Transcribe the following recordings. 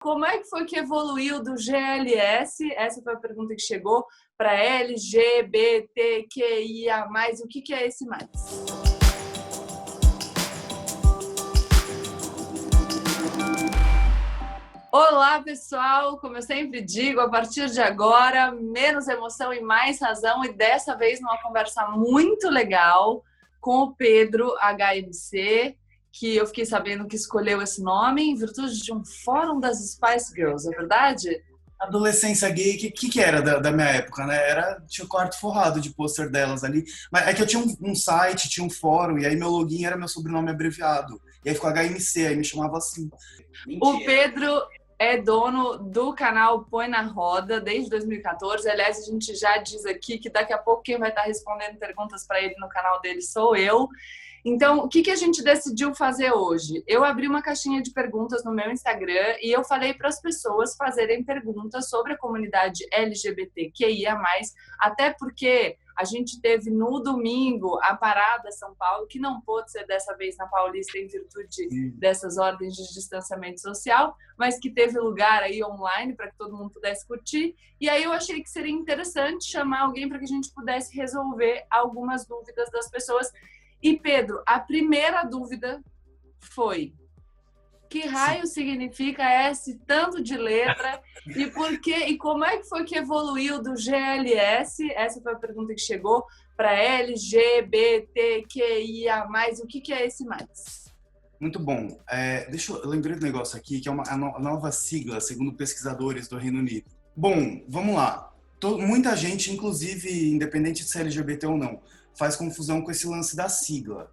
Como é que foi que evoluiu do GLS, essa foi a pergunta que chegou, para LGBTQIA+, o que é esse mais? Olá, pessoal! Como eu sempre digo, a partir de agora, menos emoção e mais razão, e dessa vez numa conversa muito legal com o Pedro HMC, que eu fiquei sabendo que escolheu esse nome em virtude de um fórum das Spice Girls, é verdade? Adolescência gay, que era da minha época, né? Tinha o quarto forrado de pôster delas ali. Mas é que eu tinha um site, tinha um fórum, e aí meu login era meu sobrenome abreviado. E aí ficou HMC, aí me chamava assim. O Mentira. Pedro é dono do canal Põe na Roda desde 2014. Aliás, a gente já diz aqui que daqui a pouco quem vai estar respondendo perguntas para ele no canal dele sou eu. Então, o que a gente decidiu fazer hoje? Eu abri uma caixinha de perguntas no meu Instagram e eu falei para as pessoas fazerem perguntas sobre a comunidade LGBTQIA+, até porque a gente teve no domingo a Parada São Paulo, que não pôde ser dessa vez na Paulista em virtude dessas ordens de distanciamento social, mas que teve lugar aí online para que todo mundo pudesse curtir. E aí eu achei que seria interessante chamar alguém para que a gente pudesse resolver algumas dúvidas das pessoas. E, Pedro, a primeira dúvida foi: que raio significa esse tanto de letra e por quê? E como é que foi que evoluiu do GLS, essa foi a pergunta que chegou, para LGBTQIA+, o que é esse mais? Muito bom. Eu lembrei do negócio aqui, que é a nova sigla, segundo pesquisadores do Reino Unido. Bom, vamos lá. Muita gente, inclusive, independente de ser LGBT ou não, faz confusão com esse lance da sigla.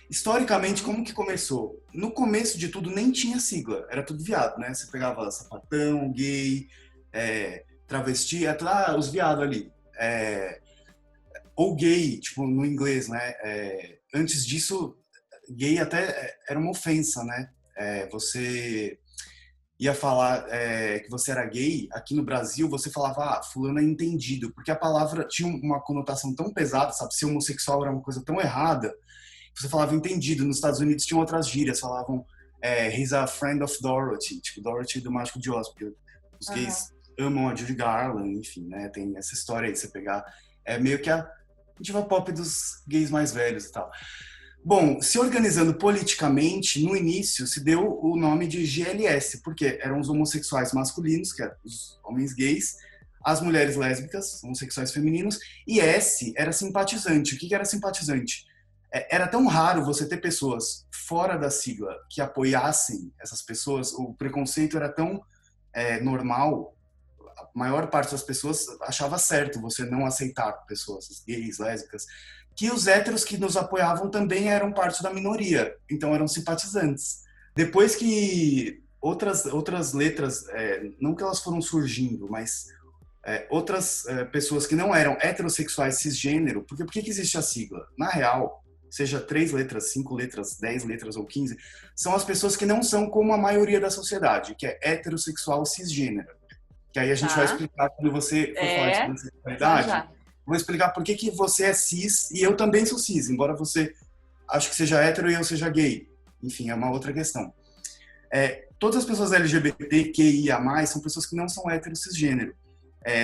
Historicamente, como que começou? No começo de tudo, nem tinha sigla. Era tudo viado, né? Você pegava sapatão, gay, travesti, os viados ali. Ou gay, tipo, no inglês, né? Antes disso, gay até era uma ofensa, né? Você ia falar que você era gay, aqui no Brasil você falava, fulano é entendido, porque a palavra tinha uma conotação tão pesada, sabe? Ser homossexual era uma coisa tão errada, que você falava entendido. Nos Estados Unidos tinham outras gírias, falavam he's a friend of Dorothy, tipo Dorothy do Mágico de Oz, porque os gays amam a Judy Garland, enfim, né? Tem essa história aí, você pegar, meio que a diva pop dos gays mais velhos e tal. Bom, se organizando politicamente, no início se deu o nome de GLS, porque eram os homossexuais masculinos, que eram os homens gays, as mulheres lésbicas, homossexuais femininos, e S era simpatizante. O que era simpatizante? Era tão raro você ter pessoas fora da sigla que apoiassem essas pessoas, o preconceito era tão normal, a maior parte das pessoas achava certo você não aceitar pessoas gays, lésbicas, que os héteros que nos apoiavam também eram parte da minoria, então eram simpatizantes. Depois que outras letras, não que elas foram surgindo, mas outras pessoas que não eram heterossexuais cisgênero, porque por que existe a sigla? Na real, seja 3 letras, 5 letras, 10 letras ou 15, são as pessoas que não são como a maioria da sociedade, que é heterossexual cisgênero. Que aí a gente vai explicar quando você for falar de transexualidade. Vou explicar por que você é cis e eu também sou cis, embora você acho que seja hétero e eu seja gay. Enfim, é uma outra questão. Todas as pessoas LGBTQIA+, são pessoas que não são hétero cisgênero.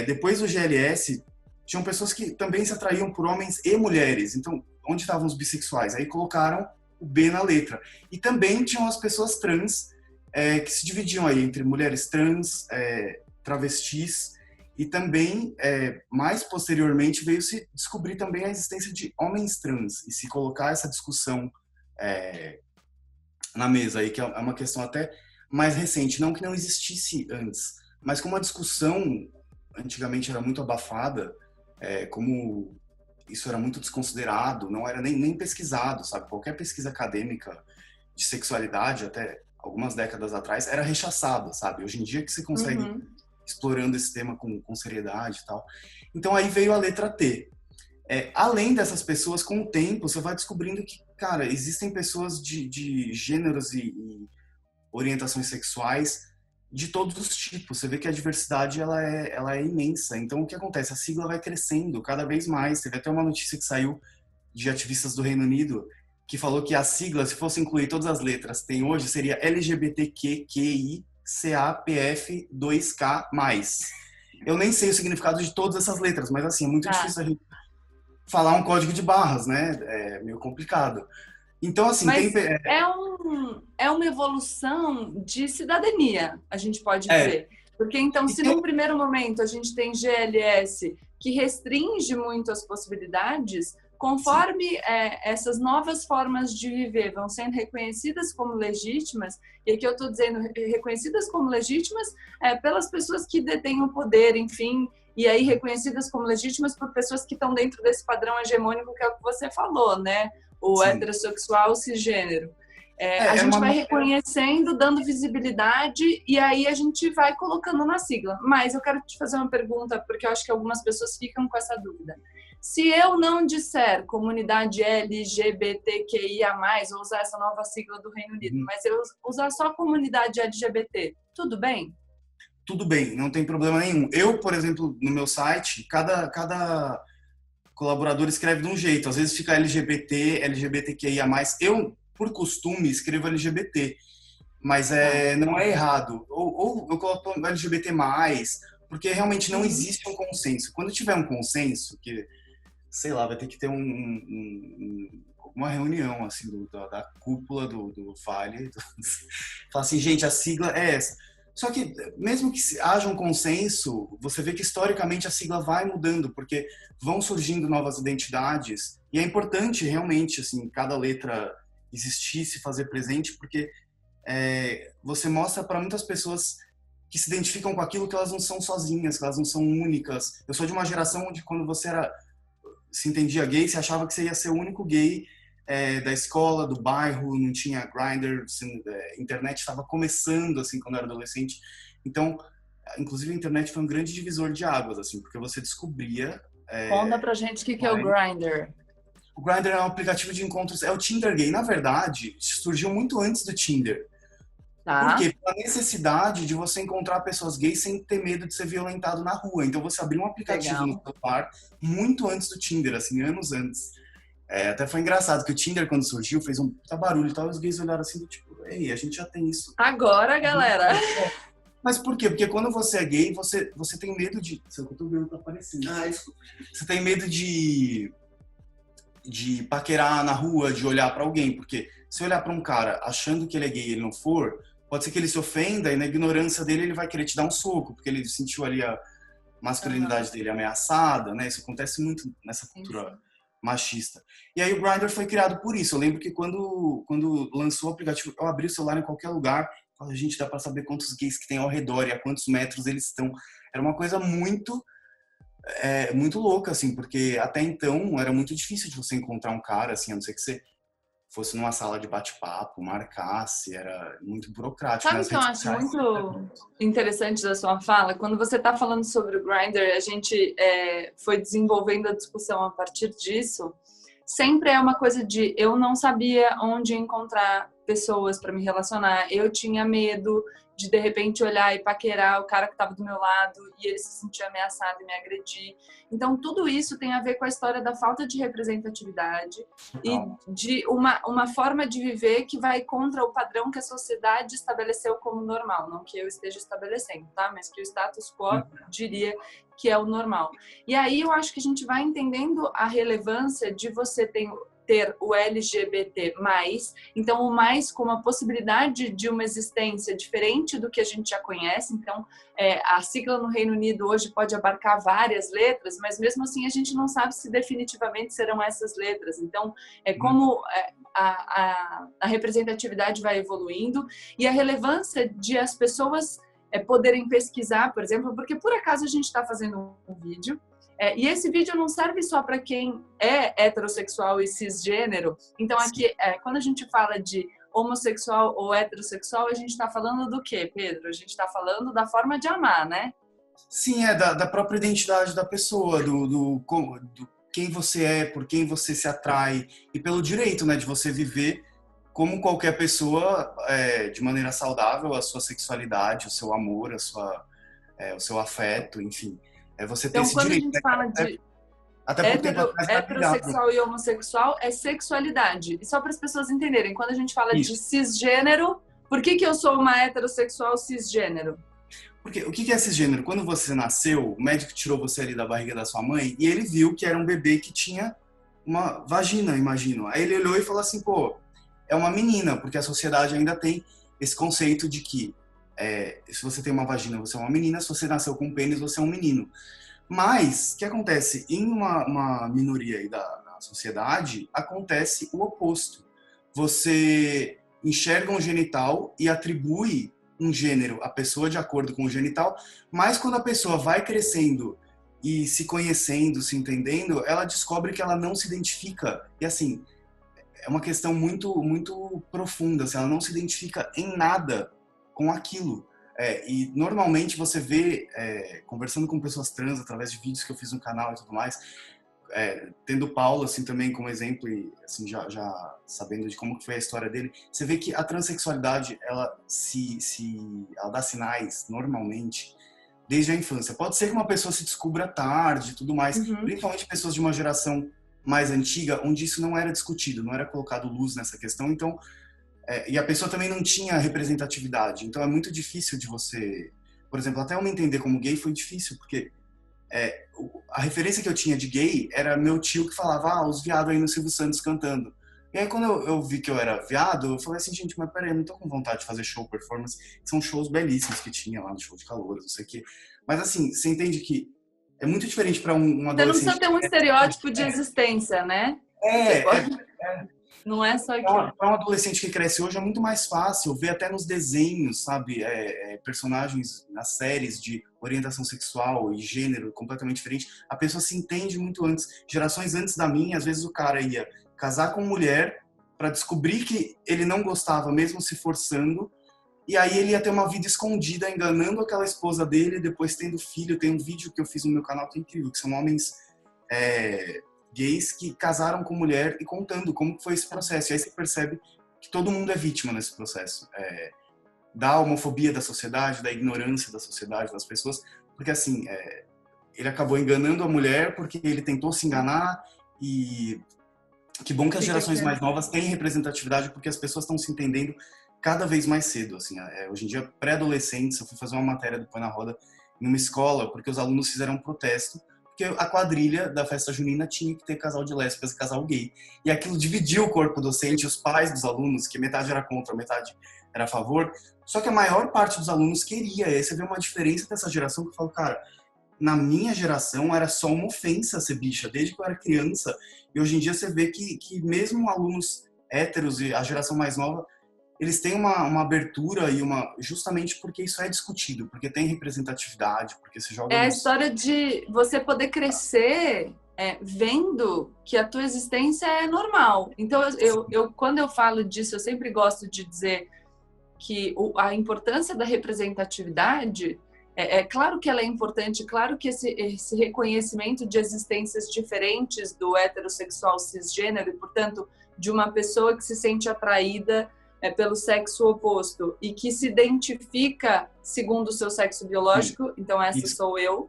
Depois do GLS, tinham pessoas que também se atraíam por homens e mulheres. Então, onde estavam os bissexuais? Aí colocaram o B na letra. E também tinham as pessoas trans, que se dividiam aí entre mulheres trans, travestis, e também, mais posteriormente, veio se descobrir também a existência de homens trans e se colocar essa discussão na mesa aí, que é uma questão até mais recente, não que não existisse antes, mas como a discussão antigamente era muito abafada, como isso era muito desconsiderado, não era nem pesquisado, sabe? Qualquer pesquisa acadêmica de sexualidade, até algumas décadas atrás, era rechaçada, sabe? Hoje em dia que você consegue explorando esse tema com seriedade e tal. Então aí veio a letra T. Além dessas pessoas, com o tempo, você vai descobrindo que, cara, existem pessoas de gêneros e orientações sexuais de todos os tipos. Você vê que a diversidade ela é imensa. Então o que acontece? A sigla vai crescendo cada vez mais. Teve até uma notícia que saiu de ativistas do Reino Unido que falou que a sigla, se fosse incluir todas as letras que tem hoje, seria LGBTQI+, CAPF2K+. Eu nem sei o significado de todas essas letras, mas assim, é muito difícil a gente falar um código de barras, né? É meio complicado. Então, assim, mas é uma evolução de cidadania, a gente pode dizer. Porque, então, se num primeiro momento a gente tem GLS que restringe muito as possibilidades, conforme essas novas formas de viver vão sendo reconhecidas como legítimas, e aqui eu estou dizendo reconhecidas como legítimas pelas pessoas que detêm o poder, enfim, e aí reconhecidas como legítimas por pessoas que estão dentro desse padrão hegemônico que é o que você falou, né? O heterossexual cisgênero. A gente vai reconhecendo, dando visibilidade, e aí a gente vai colocando na sigla. Mas eu quero te fazer uma pergunta, porque eu acho que algumas pessoas ficam com essa dúvida. Se eu não disser comunidade LGBTQIA+, ou usar essa nova sigla do Reino Unido, mas eu usar só comunidade LGBT, tudo bem? Tudo bem, não tem problema nenhum. Eu, por exemplo, no meu site, cada colaborador escreve de um jeito. Às vezes fica LGBT, LGBTQIA+. Eu, por costume, escrevo LGBT, mas não é errado. Ou eu coloco LGBT+, porque realmente não existe um consenso. Quando tiver um consenso, que, sei lá, vai ter que ter uma reunião, assim, da cúpula do Vale, falar assim, gente, a sigla é essa. Só que, mesmo que haja um consenso, você vê que historicamente a sigla vai mudando, porque vão surgindo novas identidades, e é importante realmente, assim, cada letra existir, se fazer presente, porque você mostra para muitas pessoas que se identificam com aquilo que elas não são sozinhas, que elas não são únicas. Eu sou de uma geração onde, quando você se entendia gay, você achava que você ia ser o único gay da escola, do bairro, não tinha Grindr, internet estava começando, assim, quando eu era adolescente. Então, inclusive, a internet foi um grande divisor de águas, assim, porque você descobria... Conta pra gente o que é o Grindr. O Grindr é um aplicativo de encontros, é o Tinder gay. Na verdade, surgiu muito antes do Tinder. Tá. Por quê? Pela necessidade de você encontrar pessoas gays sem ter medo de ser violentado na rua. Então, você abriu um aplicativo no celular muito antes do Tinder, assim, anos antes. Até foi engraçado que o Tinder, quando surgiu, fez um puta barulho e tal, e os gays olharam assim, tipo, ei, a gente já tem isso. Agora, galera! Mas por quê? Porque quando você é gay, você tem medo de... Seu cotovelo tá aparecendo. Desculpa. Você tem medo de paquerar na rua, de olhar pra alguém, porque se olhar pra um cara achando que ele é gay e ele não for, pode ser que ele se ofenda e na ignorância dele ele vai querer te dar um soco, porque ele sentiu ali a masculinidade dele ameaçada, né? Isso acontece muito nessa cultura machista. E aí o Grindr foi criado por isso. Eu lembro que quando lançou o aplicativo, eu abri o celular em qualquer lugar, a gente dá para saber quantos gays que tem ao redor e a quantos metros eles estão. Era uma coisa muito louca, assim, porque até então era muito difícil de você encontrar um cara, assim, a não ser que você fosse numa sala de bate-papo, marcasse, era muito burocrático. Sabe o que eu acho muito interessante da sua fala? Quando você está falando sobre o Grindr, a gente foi desenvolvendo a discussão a partir disso. Sempre é uma coisa de eu não sabia onde encontrar pessoas para me relacionar. Eu tinha medo de repente olhar e paquerar o cara que estava do meu lado e ele se sentir ameaçado e me agredir. Então tudo isso tem a ver com a história da falta de representatividade e de uma forma de viver que vai contra o padrão que a sociedade estabeleceu como normal, não que eu esteja estabelecendo, tá? Mas que o status quo diria que é o normal. E aí eu acho que a gente vai entendendo a relevância de você ter o LGBT+, então o mais como a possibilidade de uma existência diferente do que a gente já conhece. Então, a sigla no Reino Unido hoje pode abarcar várias letras, mas mesmo assim a gente não sabe se definitivamente serão essas letras. Então, como a representatividade vai evoluindo e a relevância de as pessoas poderem pesquisar, por exemplo, porque por acaso a gente está fazendo um vídeo, e esse vídeo não serve só para quem é heterossexual e cisgênero. Então, aqui, quando a gente fala de homossexual ou heterossexual, a gente está falando do quê, Pedro? A gente está falando da forma de amar, né? Sim, da própria identidade da pessoa, do quem você é, por quem você se atrai, e pelo direito, né, de você viver como qualquer pessoa, de maneira saudável, a sua sexualidade, o seu amor, o seu afeto, enfim. Você tem esse quando direito, a gente fala de heterossexual e homossexual, é sexualidade. E só para as pessoas entenderem, quando a gente fala de cisgênero, Por que eu sou uma heterossexual cisgênero? Porque o que é cisgênero? Quando você nasceu, o médico tirou você ali da barriga da sua mãe e ele viu que era um bebê que tinha uma vagina, imagino. Aí ele olhou e falou assim, pô, é uma menina, porque a sociedade ainda tem esse conceito de que se você tem uma vagina, você é uma menina, se você nasceu com um pênis, você é um menino. Mas, o que acontece? Em uma minoria aí da sociedade, acontece o oposto. Você enxerga um genital e atribui um gênero à pessoa de acordo com o genital, mas quando a pessoa vai crescendo e se conhecendo, se entendendo, ela descobre que ela não se identifica. E assim, é uma questão muito, muito profunda. Assim, ela não se identifica em nada com aquilo. E normalmente você vê, conversando com pessoas trans através de vídeos que eu fiz no canal e tudo mais, tendo o Paulo assim também como exemplo e assim já sabendo de como foi a história dele, você vê que a transexualidade ela ela dá sinais normalmente desde a infância. Pode ser que uma pessoa se descubra tarde e tudo mais, principalmente pessoas de uma geração mais antiga, onde isso não era discutido, não era colocado luz nessa questão, então e a pessoa também não tinha representatividade, então é muito difícil de você, por exemplo, até eu me entender como gay foi difícil, porque a referência que eu tinha de gay era meu tio que falava, os viados aí no Silvio Santos cantando. E aí quando eu vi que eu era viado, eu falei assim, gente, mas peraí, eu não tô com vontade de fazer show performance, são shows belíssimos que tinha lá no show de calouros, não sei o quê. Mas assim, você entende que é muito diferente para um Você não adolescente. precisa ter um estereótipo de existência, né? Você pode... Não é só aquilo. Para um adolescente que cresce hoje é muito mais fácil ver até nos desenhos, sabe, personagens nas séries de orientação sexual e gênero completamente diferente. A pessoa se entende muito antes. Gerações antes da minha, às vezes o cara ia casar com mulher para descobrir que ele não gostava, mesmo se forçando, e aí ele ia ter uma vida escondida, enganando aquela esposa dele, depois tendo filho. Tem um vídeo que eu fiz no meu canal que é incrível, que são homens gays que casaram com mulher e contando como foi esse processo. E aí você percebe que todo mundo é vítima nesse processo. Da homofobia da sociedade, da ignorância da sociedade, das pessoas. Porque, assim, ele acabou enganando a mulher porque ele tentou se enganar e que bom que as gerações mais novas têm representatividade porque as pessoas estão se entendendo cada vez mais cedo. Assim, hoje em dia, pré-adolescentes, eu fui fazer uma matéria do Põe na Roda em uma escola porque os alunos fizeram um protesto porque a quadrilha da festa junina tinha que ter casal de lésbicas e casal gay. E aquilo dividiu o corpo docente, os pais dos alunos, que metade era contra, metade era a favor. Só que a maior parte dos alunos queria. E aí você vê uma diferença dessa geração que eu falo, cara, na minha geração era só uma ofensa ser bicha, desde que eu era criança. E hoje em dia você vê que mesmo alunos héteros e a geração mais nova, eles têm uma abertura e justamente porque isso é discutido, porque tem representatividade, porque se joga... É a história de você poder crescer vendo que a tua existência é normal. Então, quando eu falo disso, eu sempre gosto de dizer que a importância da representatividade, claro que ela é importante, claro que esse reconhecimento de existências diferentes do heterossexual cisgênero e, portanto, de uma pessoa que se sente atraída pelo sexo oposto e que se identifica segundo o seu sexo biológico, então essa sou eu.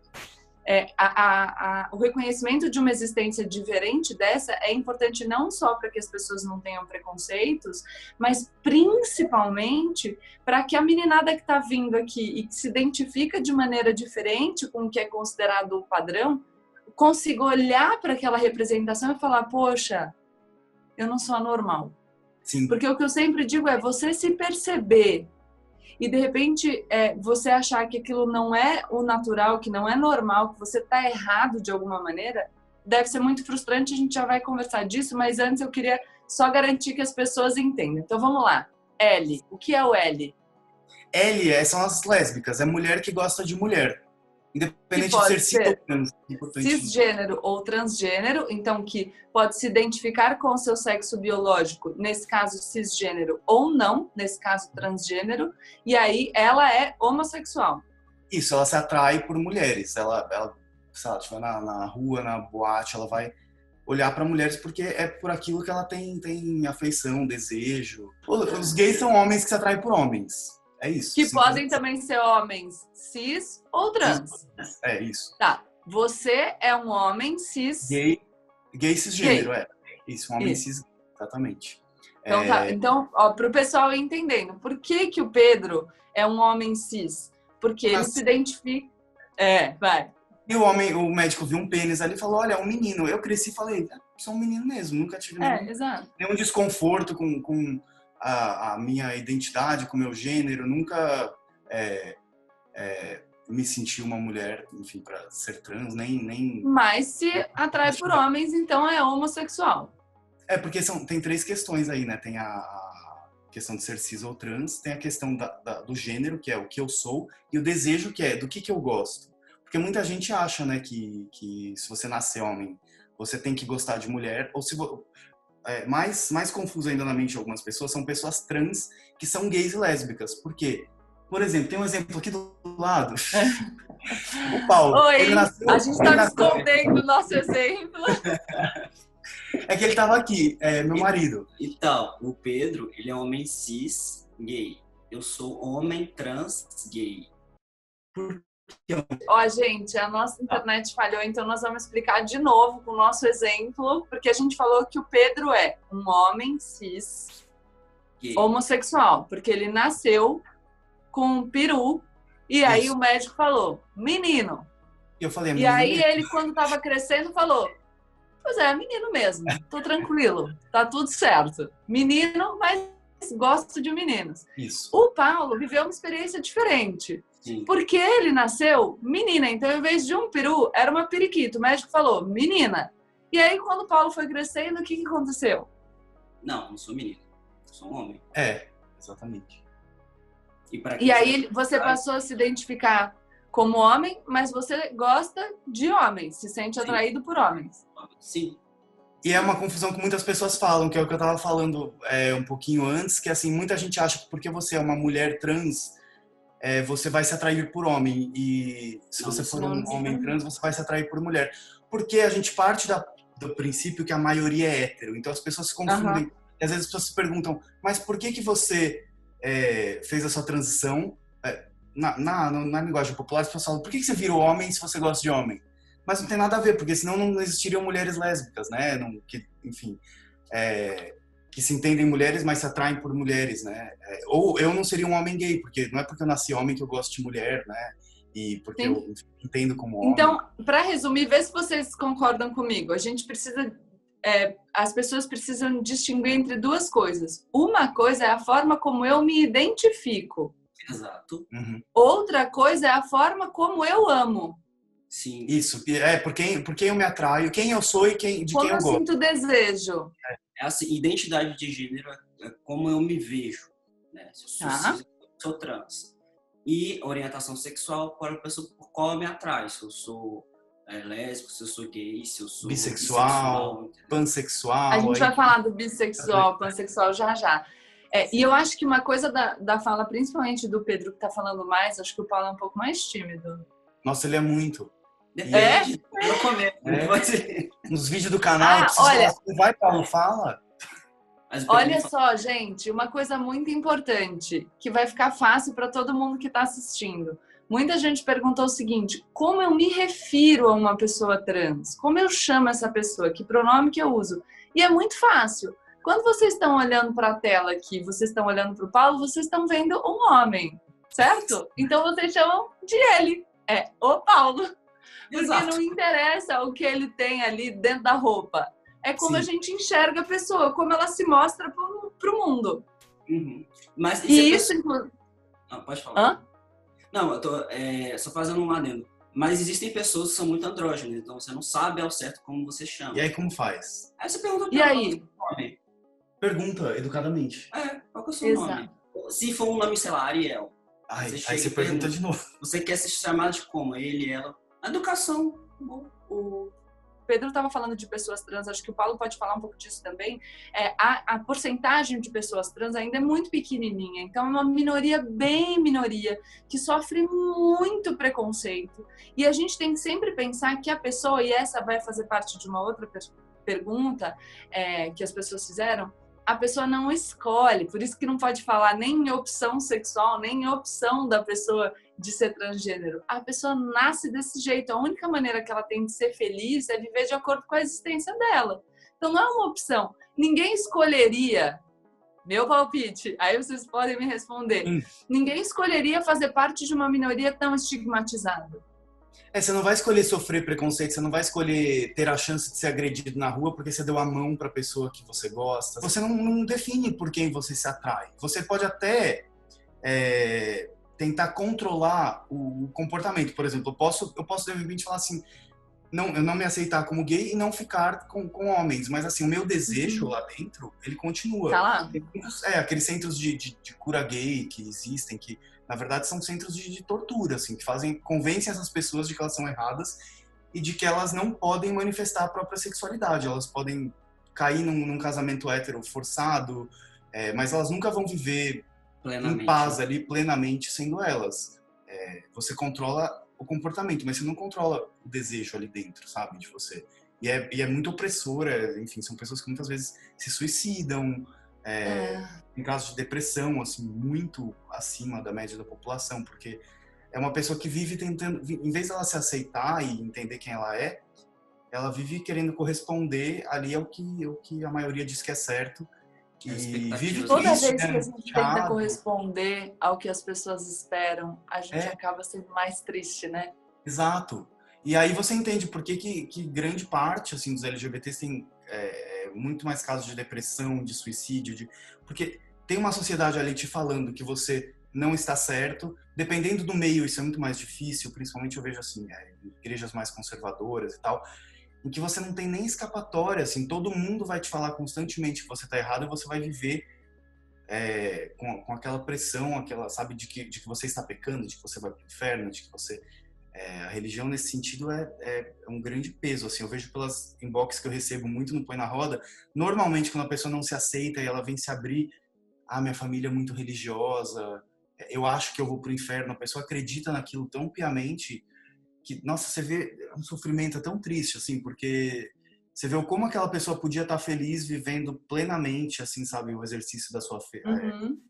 O reconhecimento de uma existência diferente dessa é importante não só para que as pessoas não tenham preconceitos, mas principalmente para que a meninada que está vindo aqui e que se identifica de maneira diferente com o que é considerado o padrão, consiga olhar para aquela representação e falar, poxa, eu não sou anormal. Sim. Porque o que eu sempre digo é você se perceber e de repente você achar que aquilo não é o natural, que não é normal, que você está errado de alguma maneira, deve ser muito frustrante. A gente já vai conversar disso, mas antes eu queria só garantir que as pessoas entendam. Então vamos lá. L. O que é o L? L são as lésbicas, é mulher que gosta de mulher. Independente de ser cisgênero ou transgênero, então que pode se identificar com o seu sexo biológico, nesse caso cisgênero ou não, nesse caso transgênero, e aí ela é homossexual. Isso, ela se atrai por mulheres. Ela se ela estiver na rua, na boate, ela vai olhar para mulheres porque é por aquilo que ela tem afeição, desejo. Os gays são homens que se atraem por homens. É isso. Que podem também ser homens cis ou trans. É isso. Tá. Você é um homem cis... Gay cisgênero, Isso, um homem cis, exatamente. Então, tá. Então, ó, para o pessoal ir entendendo, por que que o Pedro é um homem cis? Porque ele se identifica... vai. E o médico viu um pênis ali e falou, olha, é um menino. Eu cresci e falei, sou um menino mesmo, nunca tive Exato. nenhum desconforto com a minha identidade, com o meu gênero, nunca me senti uma mulher, enfim, para ser trans, nem... Mas se atrai por homens, então é homossexual. Porque tem três questões aí, né? Tem a questão de ser cis ou trans, tem a questão do gênero, que é o que eu sou, e o desejo, que é do que eu gosto. Porque muita gente acha, né, que se você nascer homem, você tem que gostar de mulher, ou se mais confuso ainda na mente de algumas pessoas, são pessoas trans que são gays e lésbicas. Por quê? Por exemplo, tem um exemplo aqui do lado. O Paulo. Oi, ele nasceu, a gente tá escondendo o nosso exemplo. É que ele tava aqui, meu marido. Então, o Pedro, ele é homem cis gay. Eu sou homem trans gay. Ó, gente, a nossa internet falhou, então nós vamos explicar de novo com o nosso exemplo, porque a gente falou que o Pedro é um homem cis Gay. homossexual, porque ele nasceu com um peru, e aí o médico falou, menino. Eu falei, e aí ele, quando tava crescendo, falou, pois é menino mesmo, tô tranquilo, tá tudo certo. Menino, mas gosto de meninos. Isso. O Paulo viveu uma experiência diferente. Sim. Porque ele nasceu menina, então em vez de um peru, era uma periquita. O médico falou, menina. E aí, quando o Paulo foi crescendo, o que aconteceu? Não sou menino. Sou um homem. Exatamente. E aí, você passou a se identificar como homem, mas você gosta de homens, se sente atraído por homens. Sim. E é uma confusão que muitas pessoas falam, que é o que eu tava falando um pouquinho antes, que assim, muita gente acha que porque você é uma mulher trans, você vai se atrair por homem. E se você for um homem trans, você vai se atrair por mulher. Porque a gente parte do princípio que a maioria é hétero. Então as pessoas se confundem. E às vezes as pessoas se perguntam, mas por que você fez a sua transição? Na linguagem popular, as pessoas falam, por que você virou homem se você gosta de homem? Mas não tem nada a ver, porque senão não existiriam mulheres lésbicas, né? Enfim, que se entendem mulheres, mas se atraem por mulheres, né? Ou eu não seria um homem gay, porque não é porque eu nasci homem que eu gosto de mulher, né? E porque eu entendo como homem. Então, para resumir, vê se vocês concordam comigo. A gente precisa... as pessoas precisam distinguir entre duas coisas. Uma coisa é a forma como eu me identifico. Exato. Uhum. Outra coisa é a forma como eu amo. Sim. Isso. Por quem eu me atraio, quem eu sou e de quem eu gosto. Como eu sinto desejo. Essa identidade de gênero é como eu me vejo, né? Se eu sou cis, eu sou trans. E orientação sexual para a pessoa por qual eu me atraio. Se eu sou lésbico, se eu sou gay, se eu sou bissexual, pansexual. A gente vai falar do bissexual, pansexual já. E eu acho que uma coisa da fala, principalmente do Pedro, que tá falando mais, acho que o Paulo é um pouco mais tímido. Nossa, ele é muito. Depende. Eu comento. Nos vídeos do canal, olha, vai, Paulo, fala. Olha só, gente, uma coisa muito importante, que vai ficar fácil para todo mundo que está assistindo. Muita gente perguntou o seguinte, como eu me refiro a uma pessoa trans? Como eu chamo essa pessoa? Que pronome que eu uso? E é muito fácil. Quando vocês estão olhando para a tela aqui, vocês estão olhando para o Paulo, vocês estão vendo um homem, certo? Então vocês chamam de ele. É o Paulo. Porque não interessa o que ele tem ali dentro da roupa. É como a gente enxerga a pessoa, como ela se mostra pro mundo. Uhum. Mas isso Não, pode falar. Hã? Não, eu tô só fazendo um adendo. Mas existem pessoas que são muito andrógenas, então você não sabe ao certo como você chama. E aí como faz? Aí você pergunta E aí? Nome. Pergunta educadamente. Qual que é o seu nome? Se for um nome, sei lá, Ariel. Aí você pergunta de novo. Você quer ser chamado de como? Ele, ela. Educação. O Pedro estava falando de pessoas trans, acho que o Paulo pode falar um pouco disso também. A porcentagem de pessoas trans ainda é muito pequenininha, então é uma minoria, bem minoria, que sofre muito preconceito. E a gente tem que sempre pensar que a pessoa, e essa vai fazer parte de uma outra pergunta que as pessoas fizeram, a pessoa não escolhe, por isso que não pode falar nem em opção sexual, nem em opção da pessoa de ser transgênero. A pessoa nasce desse jeito, a única maneira que ela tem de ser feliz é viver de acordo com a existência dela. Então não é uma opção. Ninguém escolheria meu palpite, aí vocês podem me responder. Ninguém escolheria fazer parte de uma minoria tão estigmatizada. Você não vai escolher sofrer preconceito, você não vai escolher ter a chance de ser agredido na rua porque você deu a mão para a pessoa que você gosta. Você não define por quem você se atrai. Você pode até tentar controlar o comportamento. Por exemplo, eu posso de repente falar assim, eu não me aceitar como gay e não ficar com homens, mas assim, o meu desejo lá dentro, ele continua. Tá lá? Aqueles centros de cura gay que existem, que na verdade são centros de tortura, assim, que convencem essas pessoas de que elas são erradas e de que elas não podem manifestar a própria sexualidade, elas podem cair num casamento hétero forçado, mas elas nunca vão viver em paz ali, plenamente sendo elas. Você controla o comportamento, mas você não controla o desejo ali dentro, sabe, de você. E é muito opressora, enfim, são pessoas que muitas vezes se suicidam, em casos de depressão, assim, muito acima da média da população, porque é uma pessoa que vive tentando, em vez dela se aceitar e entender quem ela vive querendo corresponder ali ao que a maioria diz que é certo. E vive toda triste, vez que a gente tenta corresponder ao que as pessoas esperam, a gente acaba sendo mais triste, né? Exato. E aí você entende por que grande parte assim, dos LGBTs tem muito mais casos de depressão, de suicídio, porque tem uma sociedade ali te falando que você não está certo. Dependendo do meio, isso é muito mais difícil, principalmente eu vejo assim, igrejas mais conservadoras e tal, em que você não tem nem escapatória, assim, todo mundo vai te falar constantemente que você está errado e você vai viver com aquela pressão, sabe, de que você está pecando, de que você vai para o inferno, de que você... a religião, nesse sentido, é um grande peso, assim, eu vejo pelas inbox que eu recebo muito no Põe na Roda, normalmente quando a pessoa não se aceita e ela vem se abrir, minha família é muito religiosa, eu acho que eu vou para o inferno, a pessoa acredita naquilo tão piamente que, nossa, você vê um sofrimento tão triste, assim, porque você vê como aquela pessoa podia estar feliz vivendo plenamente, assim, sabe, o exercício da sua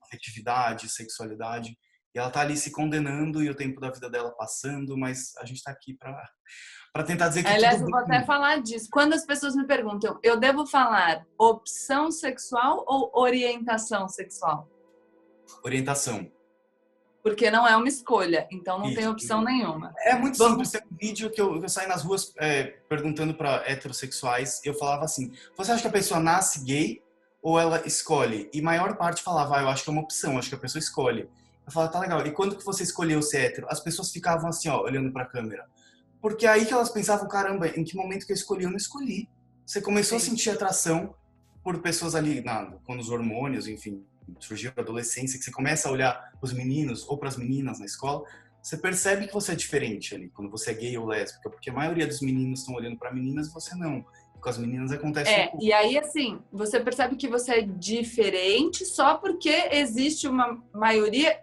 afetividade, sexualidade, e ela tá ali se condenando e o tempo da vida dela passando, mas a gente tá aqui para tentar dizer que aliás, tudo eu vou até falar disso. Quando as pessoas me perguntam, eu devo falar opção sexual ou orientação sexual? Orientação. Porque não é uma escolha, então não tem opção nenhuma. É muito simples. Tem um vídeo que eu saí nas ruas perguntando para heterossexuais, eu falava assim, você acha que a pessoa nasce gay ou ela escolhe? E a maior parte falava, eu acho que é uma opção, acho que a pessoa escolhe. Eu falava, tá legal, e quando que você escolheu ser hétero? As pessoas ficavam assim, ó, olhando pra câmera. Porque aí que elas pensavam, caramba, em que momento que eu escolhi? Eu não escolhi. Você começou a sentir atração por pessoas ali, quando os hormônios, enfim, surgiu a adolescência, que você começa a olhar os meninos ou para as meninas na escola, você percebe que você é diferente ali, quando você é gay ou lésbica, porque a maioria dos meninos estão olhando para meninas e você não. Com as meninas acontece e aí, assim, você percebe que você é diferente só porque existe uma maioria,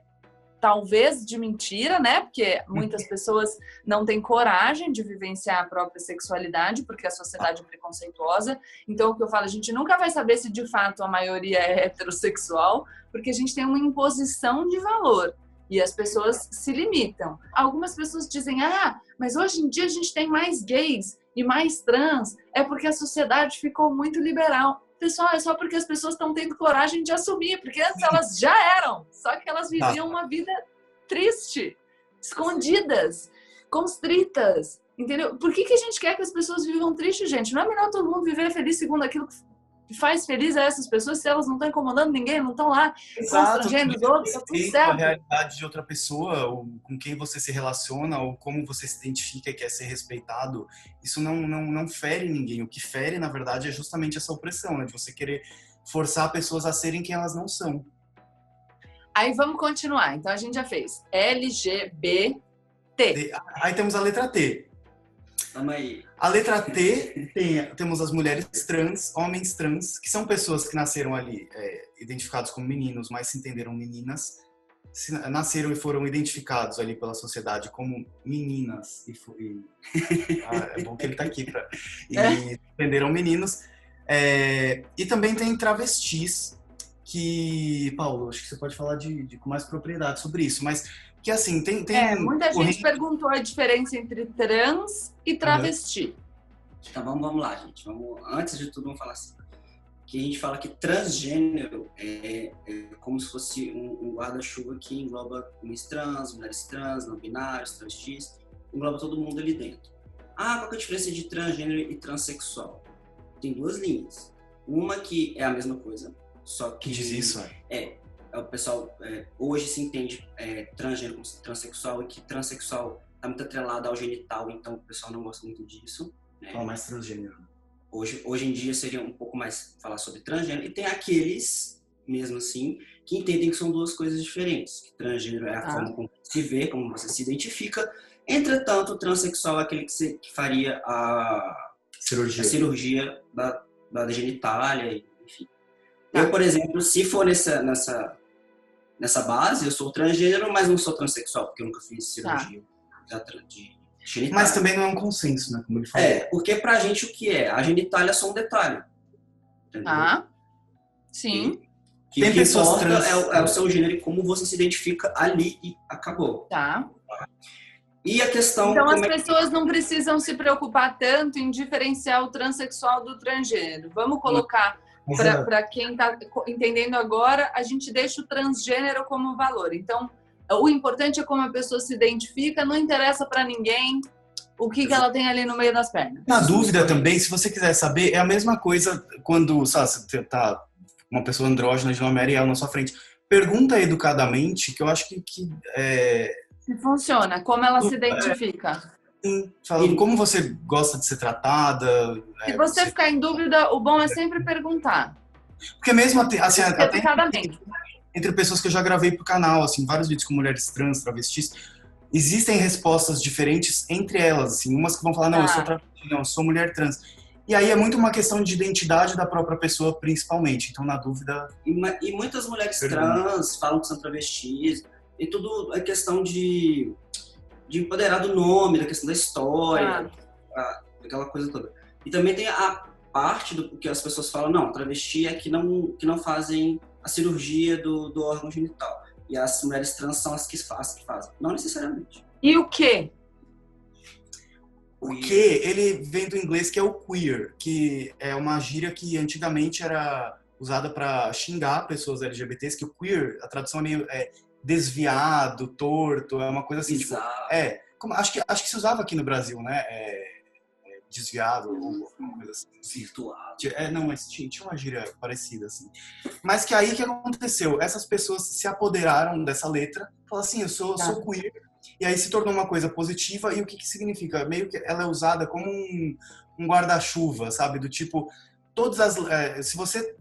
talvez de mentira, né? Porque muitas pessoas não têm coragem de vivenciar a própria sexualidade, porque a sociedade é preconceituosa. Então, o que eu falo, a gente nunca vai saber se de fato a maioria é heterossexual, porque a gente tem uma imposição de valor e as pessoas se limitam. Algumas pessoas dizem, mas hoje em dia a gente tem mais gays e mais trans, é porque a sociedade ficou muito liberal. Pessoal, é só porque as pessoas estão tendo coragem de assumir, porque antes elas já eram, só que elas viviam uma vida triste, escondidas, constritas, entendeu? Por que a gente quer que as pessoas vivam tristes, gente? Não é melhor todo mundo viver feliz segundo aquilo que faz feliz a essas pessoas, se elas não estão incomodando ninguém, não estão lá constrangendo os outros, tá tudo certo. A realidade de outra pessoa, ou com quem você se relaciona, ou como você se identifica e quer ser respeitado, isso não fere ninguém. O que fere, na verdade, é justamente essa opressão, né? De você querer forçar pessoas a serem quem elas não são. Aí vamos continuar. Então a gente já fez LGBT. Aí temos a letra T. Vamos aí. A letra T, temos as mulheres trans, homens trans, que são pessoas que nasceram ali identificados como meninos, mas se entenderam meninas, nasceram e foram identificados ali pela sociedade como meninas. É bom que ele tá aqui. E entenderam meninos. E também tem travestis, que, Paulo, acho que você pode falar com mais propriedade sobre isso, mas que assim, tem muita gente perguntou a diferença entre trans e travesti. Então vamos lá, gente. Antes de tudo, vamos falar assim. que a gente fala que transgênero é como se fosse um guarda-chuva que engloba homens trans, mulheres trans, não binários, trans-X, engloba todo mundo ali dentro. Qual que é a diferença de transgênero e transexual? Tem duas linhas. Uma que é a mesma coisa, só que... diz isso, o pessoal hoje se entende transgênero como transexual, e que transexual está muito atrelado ao genital, então o pessoal não gosta muito disso. Né? Fala mais transgênero. Hoje em dia seria um pouco mais falar sobre transgênero, e tem aqueles, mesmo assim, que entendem que são duas coisas diferentes. Que transgênero é a forma como se vê, como você se identifica. Entretanto, o transexual é aquele que faria a cirurgia da genitália, enfim. Eu, por exemplo, se for nessa base, eu sou transgênero, mas não sou transexual, porque eu nunca fiz cirurgia de genitália. Mas também não é um consenso, né? Como ele falou. Porque pra gente o que é? A genitália é só um detalhe. Entendeu? Sim. Que tem pessoas trans... é o seu gênero e como você se identifica ali e acabou. Tá. E a questão... Então as pessoas não precisam se preocupar tanto em diferenciar o transexual do transgênero. Vamos colocar... Para quem está entendendo agora, a gente deixa o transgênero como valor. Então, o importante é como a pessoa se identifica, não interessa para ninguém o que ela tem ali no meio das pernas. Na dúvida também, se você quiser saber, é a mesma coisa quando, sabe, você tá uma pessoa andrógena de nome Ariel na sua frente. Pergunta educadamente, que eu acho que Se funciona, como ela se identifica. Falando como você gosta de ser tratada. Se você ficar em dúvida, o bom é sempre perguntar. Porque mesmo assim, até educadamente. Entre pessoas que eu já gravei pro canal, assim, vários vídeos com mulheres trans, travestis, existem respostas diferentes entre elas, assim, umas que vão falar, não, eu sou travesti, não, eu sou mulher trans. E aí é muito uma questão de identidade da própria pessoa, principalmente. Então, na dúvida... E muitas mulheres trans falam que são travestis, e tudo é questão de empoderar do nome, da questão da história, aquela coisa toda. E também tem a parte do que as pessoas falam, não, travesti é que não fazem a cirurgia do órgão genital. E as mulheres trans são as que fazem. Não necessariamente. E o quê? O quê? Ele vem do inglês, que é o queer, que é uma gíria que antigamente era usada para xingar pessoas LGBTs, que o queer, a tradução é meio... desviado, torto, é uma coisa assim, tipo, acho que se usava aqui no Brasil, né? Desviado, ou uma coisa assim. Virtual. Não, mas tinha uma gíria parecida, assim. Mas que aí o que aconteceu? Essas pessoas se apoderaram dessa letra, falaram assim, eu sou queer, e aí se tornou uma coisa positiva, e o que significa? Meio que ela é usada como um guarda-chuva, sabe? Do tipo, se você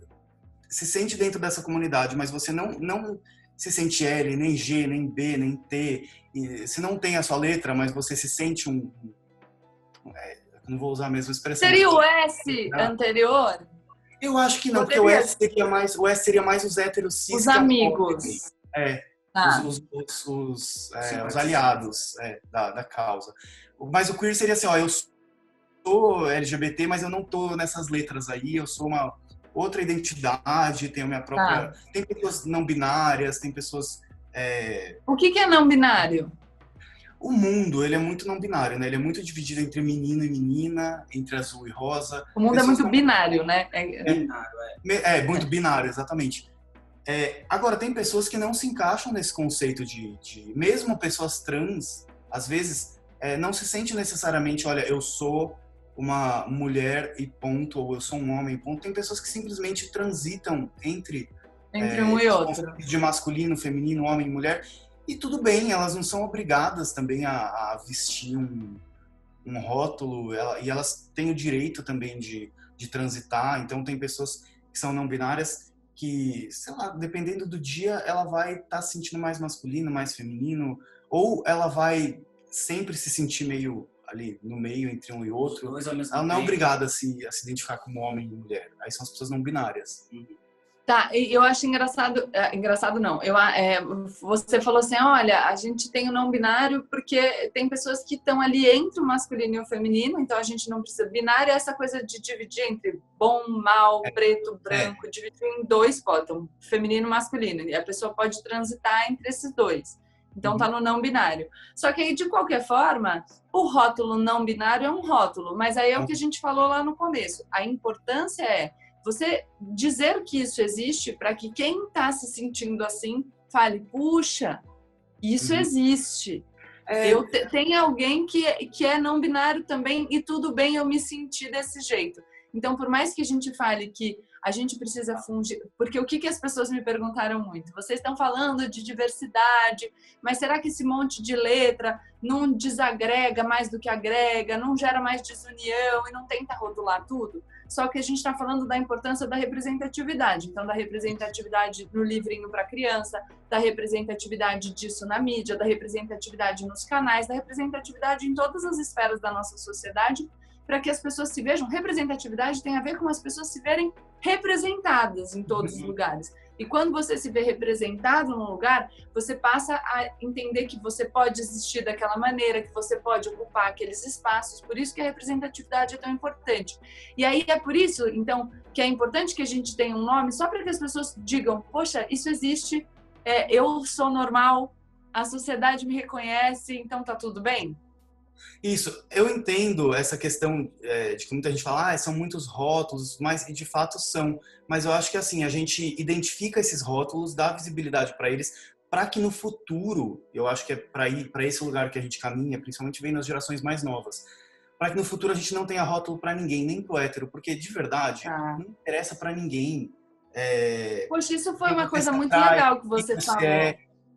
se sente dentro dessa comunidade, mas você não se sente L, nem G, nem B, nem T, e se não tem a sua letra, mas você se sente não vou usar a mesma expressão. Seria o S anterior? Eu acho que não, porque o S seria mais os héteros cis. Os amigos. Os aliados da causa. Mas o queer seria assim, eu sou LGBT, mas eu não tô nessas letras aí, eu sou uma outra identidade, tenho a minha própria... Tem pessoas não binárias, tem pessoas... O que é não binário? O mundo, ele é muito não binário, né? Ele é muito dividido entre menino e menina, entre azul e rosa. O mundo é muito binário, né? Muito binário, exatamente. Agora, tem pessoas que não se encaixam nesse conceito de... Mesmo pessoas trans, às vezes, não se sente necessariamente, olha, eu sou uma mulher e ponto, ou eu sou um homem e ponto. Tem pessoas que simplesmente transitam entre um e outro. De masculino, feminino, homem e mulher. E tudo bem, elas não são obrigadas também a vestir um rótulo, e elas têm o direito também de transitar. Então, tem pessoas que são não binárias que, sei lá, dependendo do dia, ela vai estar se sentindo mais masculino, mais feminino, ou ela vai sempre se sentir meio ali no meio entre um e outro. Ela não é obrigada a se identificar como homem e mulher. Aí são as pessoas não binárias. Tá, eu acho engraçado, engraçado não, você falou assim, olha, a gente tem o não binário porque tem pessoas que estão ali entre o masculino e o feminino, então a gente não precisa binário, essa coisa de dividir entre bom, mal, preto, branco, dividir em dois pólitos, feminino e masculino, e a pessoa pode transitar entre esses dois, então tá no não binário. Só que aí, de qualquer forma, o rótulo não binário é um rótulo, mas aí é o que a gente falou lá no começo, a importância você dizer que isso existe para que quem está se sentindo assim fale, puxa, isso existe. Tem alguém que é não binário também e tudo bem eu me sentir desse jeito. Então, por mais que a gente fale que a gente precisa fugir... Porque o que as pessoas me perguntaram muito? Vocês estão falando de diversidade, mas será que esse monte de letra não desagrega mais do que agrega, não gera mais desunião e não tenta rotular tudo? Só que a gente está falando da importância da representatividade. Então, da representatividade no livrinho para criança, da representatividade disso na mídia, da representatividade nos canais, da representatividade em todas as esferas da nossa sociedade, para que as pessoas se vejam. Representatividade tem a ver com as pessoas se verem representadas em todos os lugares. E quando você se vê representado num lugar, você passa a entender que você pode existir daquela maneira, que você pode ocupar aqueles espaços. Por isso que a representatividade é tão importante. E aí é por isso, então, que é importante que a gente tenha um nome só para que as pessoas digam, poxa, isso existe, eu sou normal, a sociedade me reconhece, então tá tudo bem? Isso, eu entendo essa questão de que muita gente fala, são muitos rótulos, mas de fato são. Mas eu acho que assim, a gente identifica esses rótulos, dá visibilidade para eles, para que no futuro, eu acho que é para esse lugar que a gente caminha, principalmente vem nas gerações mais novas, para que no futuro a gente não tenha rótulo para ninguém, nem pro hétero, porque de verdade, não interessa para ninguém. Poxa, isso foi uma coisa muito legal que você falou.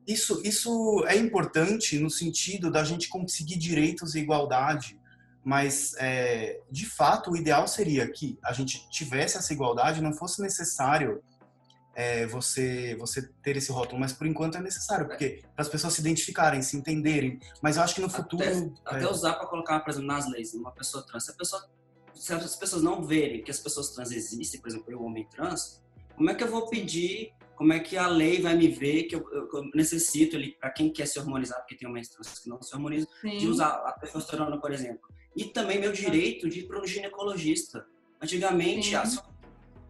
Isso é importante no sentido da gente conseguir direitos e igualdade, mas, de fato, o ideal seria que a gente tivesse essa igualdade, não fosse necessário você ter esse rótulo, mas por enquanto é necessário, porque para as pessoas se identificarem, se entenderem, mas eu acho que no futuro... Até usar para colocar, por exemplo, nas leis, uma pessoa trans, se as pessoas não verem que as pessoas trans existem, por exemplo, eu, homem trans, como é que eu vou pedir... Como é que a lei vai me ver que eu necessito, para quem quer se hormonizar, porque tem homens trans que não se hormonizam, de usar a testosterona, por exemplo. E também meu direito de ir para um ginecologista. Antigamente,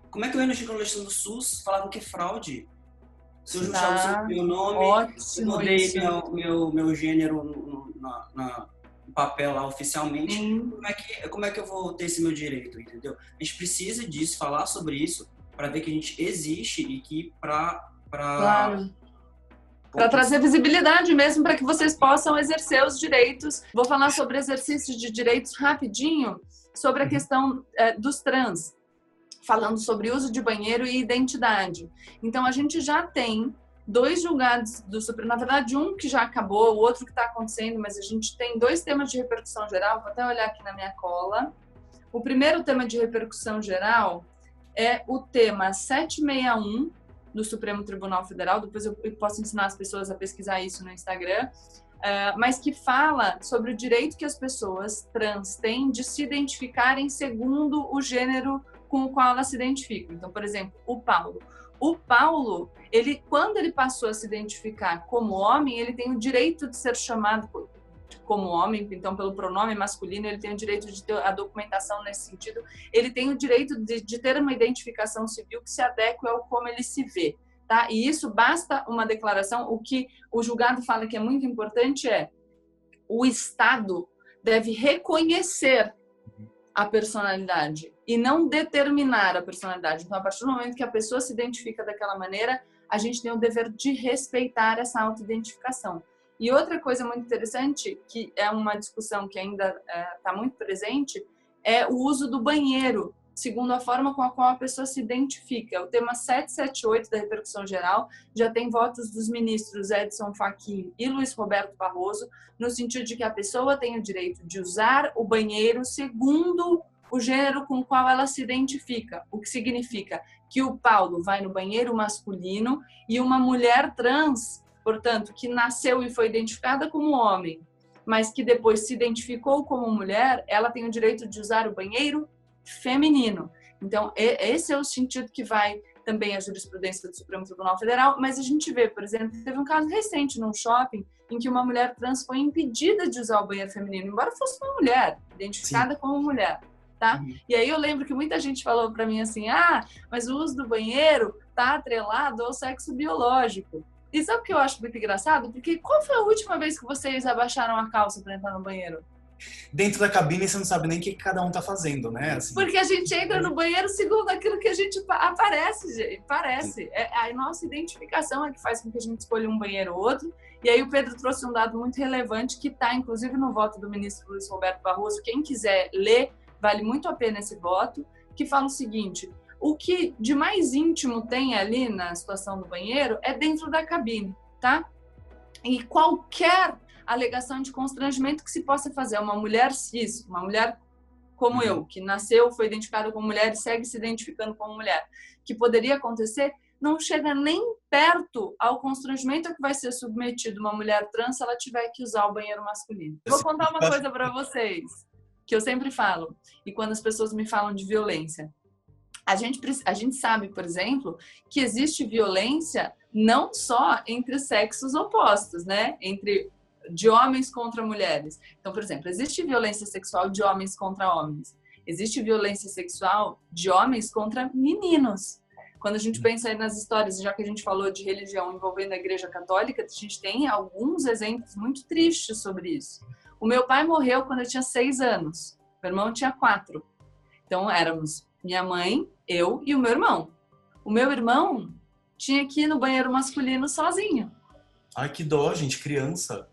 como é que eu ia no ginecologista do SUS? Falavam que é fraude. Se eu juntava o meu nome, eu mudei meu gênero no papel lá oficialmente, como é que eu vou ter esse meu direito, entendeu? A gente precisa disso, falar sobre isso, para ver que a gente existe e que Claro. Para trazer visibilidade mesmo, para que vocês possam exercer os direitos. Vou falar sobre exercício de direitos rapidinho, sobre a questão dos trans, falando sobre uso de banheiro e identidade. Então, a gente já tem 2 julgados do Supremo, na verdade um que já acabou, o outro que está acontecendo, mas a gente tem 2 temas de repercussão geral, vou até olhar aqui na minha cola. O primeiro tema de repercussão geral é o tema 761 do Supremo Tribunal Federal, depois eu posso ensinar as pessoas a pesquisar isso no Instagram, mas que fala sobre o direito que as pessoas trans têm de se identificarem segundo o gênero com o qual elas se identificam. Então, por exemplo, o Paulo, quando ele passou a se identificar como homem, ele tem o direito de ser chamado como homem, então pelo pronome masculino, ele tem o direito de ter a documentação nesse sentido, ele tem o direito de ter uma identificação civil que se adeque ao como ele se vê, tá? E isso basta uma declaração. O que o julgado fala que é muito importante o Estado deve reconhecer a personalidade e não determinar a personalidade. Então, a partir do momento que a pessoa se identifica daquela maneira, a gente tem o dever de respeitar essa autoidentificação. E outra coisa muito interessante, que é uma discussão que ainda está muito presente, é o uso do banheiro, segundo a forma com a qual a pessoa se identifica. O tema 778 da repercussão geral já tem votos dos ministros Edson Fachin e Luiz Roberto Barroso, no sentido de que a pessoa tem o direito de usar o banheiro segundo o gênero com o qual ela se identifica, o que significa que o Paulo vai no banheiro masculino e uma mulher trans, portanto, que nasceu e foi identificada como homem, mas que depois se identificou como mulher, ela tem o direito de usar o banheiro feminino. Então, esse é o sentido que vai também a jurisprudência do Supremo Tribunal Federal, mas a gente vê, por exemplo, teve um caso recente num shopping em que uma mulher trans foi impedida de usar o banheiro feminino, embora fosse uma mulher, identificada como mulher, tá? E aí eu lembro que muita gente falou para mim assim, mas o uso do banheiro tá atrelado ao sexo biológico. E sabe o que eu acho muito engraçado? Porque qual foi a última vez que vocês abaixaram a calça para entrar no banheiro? Dentro da cabine você não sabe nem o que cada um tá fazendo, né? Assim, porque a gente entra no banheiro segundo aquilo que a gente aparece, gente. Parece. A nossa identificação é que faz com que a gente escolha um banheiro ou outro. E aí o Pedro trouxe um dado muito relevante que está, inclusive, no voto do ministro Luiz Roberto Barroso. Quem quiser ler, vale muito a pena esse voto, que fala o seguinte: o que de mais íntimo tem ali na situação do banheiro é dentro da cabine, tá? E qualquer alegação de constrangimento que se possa fazer a uma mulher cis, uma mulher como eu, que nasceu, foi identificada como mulher e segue se identificando como mulher, que poderia acontecer, não chega nem perto ao constrangimento a que vai ser submetido uma mulher trans se ela tiver que usar o banheiro masculino. Vou contar uma coisa para vocês, que eu sempre falo, e quando as pessoas me falam de violência. A gente sabe, por exemplo, que existe violência não só entre sexos opostos, né? De homens contra mulheres. Então, por exemplo, existe violência sexual de homens contra homens. Existe violência sexual de homens contra meninos. Quando a gente pensa aí nas histórias, já que a gente falou de religião envolvendo a Igreja Católica, a gente tem alguns exemplos muito tristes sobre isso. O meu pai morreu quando eu tinha 6 anos. Meu irmão tinha 4. Então, éramos minha mãe, eu e o meu irmão. O meu irmão tinha que ir no banheiro masculino sozinho. Ai, que dó, gente, criança.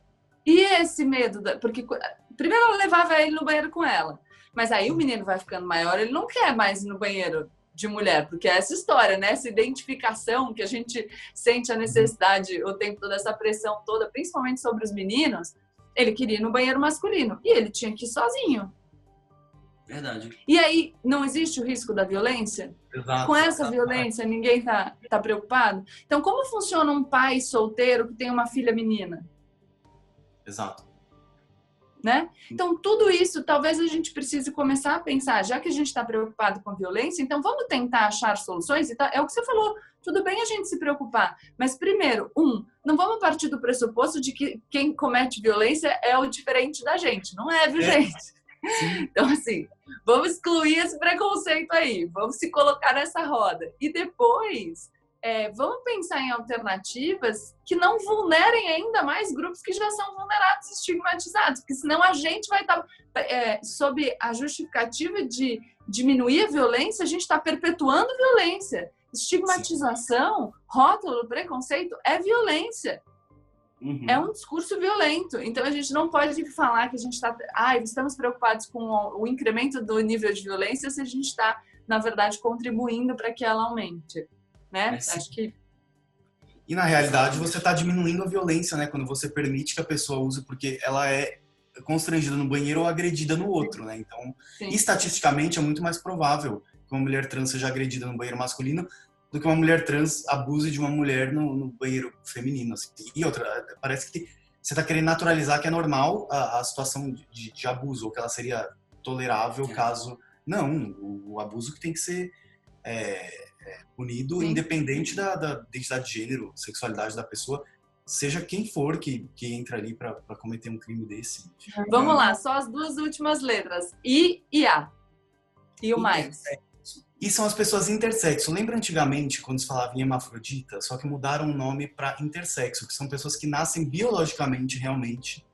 E esse medo, porque primeiro ela levava ele no banheiro com ela, mas aí o menino vai ficando maior, ele não quer mais ir no banheiro de mulher, porque é essa história, né? Essa identificação que a gente sente a necessidade o tempo todo, essa pressão toda, principalmente sobre os meninos, ele queria ir no banheiro masculino e ele tinha que ir sozinho. Verdade. E aí, não existe o risco da violência? Exato. Com essa violência, ninguém tá preocupado? Então, como funciona um pai solteiro que tem uma filha menina? Exato. Né? Então, tudo isso, talvez a gente precise começar a pensar, já que a gente está preocupado com a violência, então vamos tentar achar soluções? É o que você falou, tudo bem a gente se preocupar, mas primeiro, não vamos partir do pressuposto de que quem comete violência é o diferente da gente. Não é, viu, gente? Sim. Então, assim, vamos excluir esse preconceito aí, vamos se colocar nessa roda. E depois, vamos pensar em alternativas que não vulnerem ainda mais grupos que já são vulnerados e estigmatizados, porque senão a gente vai estar, sob a justificativa de diminuir a violência, a gente está perpetuando violência. Estigmatização, rótulo, preconceito é violência. Uhum. É um discurso violento. Então, a gente não pode falar que a gente estamos preocupados com o incremento do nível de violência se a gente está, na verdade, contribuindo para que ela aumente. Né? Acho que... E, na realidade, você está diminuindo a violência, né? Quando você permite que a pessoa use, porque ela é constrangida no banheiro ou agredida no outro, né? Então, estatisticamente, é muito mais provável que uma mulher trans seja agredida no banheiro masculino do que uma mulher trans abuse de uma mulher no banheiro feminino. Assim. E outra, parece que você está querendo naturalizar que é normal a situação de abuso, ou que ela seria tolerável caso... Não, o abuso que tem que ser punido independente da identidade de gênero, sexualidade da pessoa, seja quem for que entra ali para cometer um crime desse. Vamos lá, só as 2 últimas letras. I e A. E o mais. E são as pessoas intersexo. Lembra antigamente quando se falava em hermafrodita? Só que mudaram o nome para intersexo, que são pessoas que nascem biologicamente, realmente,